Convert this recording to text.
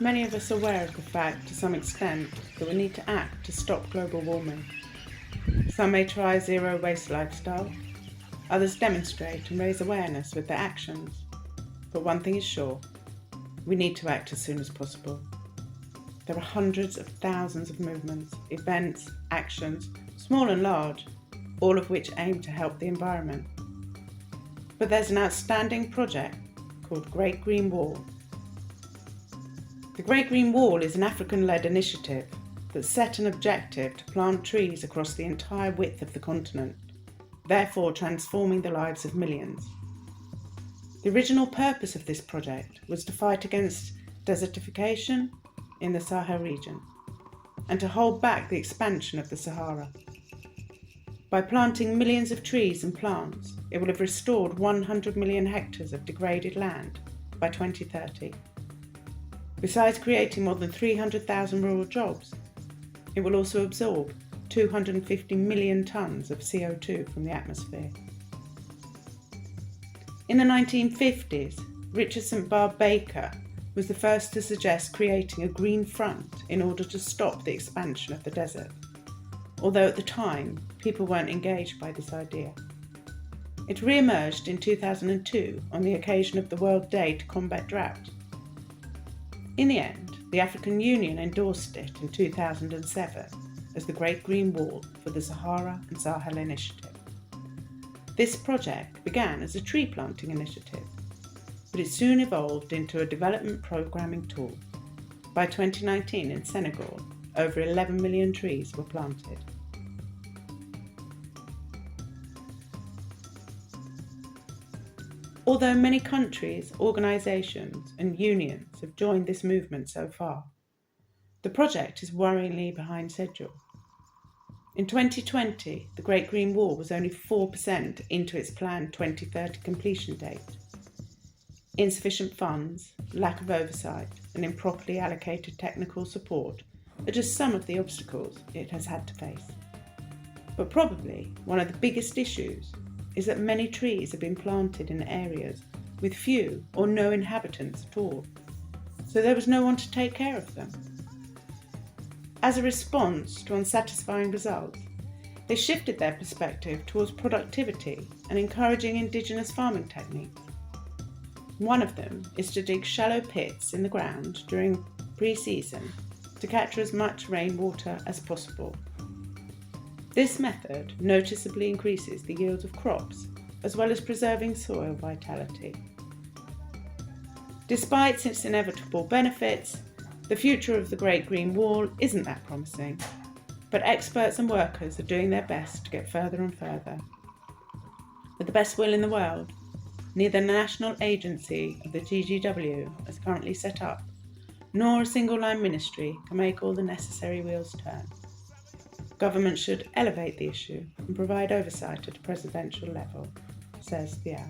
Many of us are aware of the fact, to some extent, that we need to act to stop global warming. Some may try a zero-waste lifestyle, others demonstrate and raise awareness with their actions. But one thing is sure, we need to act as soon as possible. There are hundreds of thousands of movements, events, actions, small and large, all of which aim to help the environment. But there's an outstanding project called Great Green Wall. The Great Green Wall is an African-led initiative that set an objective to plant trees across the entire width of the continent, therefore transforming the lives of millions. The original purpose of this project was to fight against desertification in the Sahel region and to hold back the expansion of the Sahara. By planting millions of trees and plants, it will have restored 100 million hectares of degraded land by 2030. Besides creating more than 300,000 rural jobs, it will also absorb 250 million tonnes of CO2 from the atmosphere. In the 1950s, Richard St. Barbe Baker was the first to suggest creating a green front in order to stop the expansion of the desert, although at the time people weren't engaged by this idea. It re-emerged in 2002 on the occasion of the World Day to Combat Drought. In the end, the African Union endorsed it in 2007 as the Great Green Wall for the Sahara and Sahel Initiative. This project began as a tree planting initiative, but it soon evolved into a development programming tool. By 2019 in Senegal, over 11 million trees were planted. Although many countries, organisations and unions have joined this movement so far, the project is worryingly behind schedule. In 2020, the Great Green Wall was only 4% into its planned 2030 completion date. Insufficient funds, lack of oversight and improperly allocated technical support are just some of the obstacles it has had to face. But probably one of the biggest issues is that many trees have been planted in areas with few or no inhabitants at all, so there was no one to take care of them. As a response to unsatisfying results, they shifted their perspective towards productivity and encouraging indigenous farming techniques. One of them is to dig shallow pits in the ground during pre-season to capture as much rainwater as possible. This method noticeably increases the yield of crops, as well as preserving soil vitality. Despite its inevitable benefits, the future of the Great Green Wall isn't that promising, but experts and workers are doing their best to get further and further. With the best will in the world, neither the national agency of the GGW as currently set up, nor a single line ministry can make all the necessary wheels turn. Government should elevate the issue and provide oversight at a presidential level, says the Owl.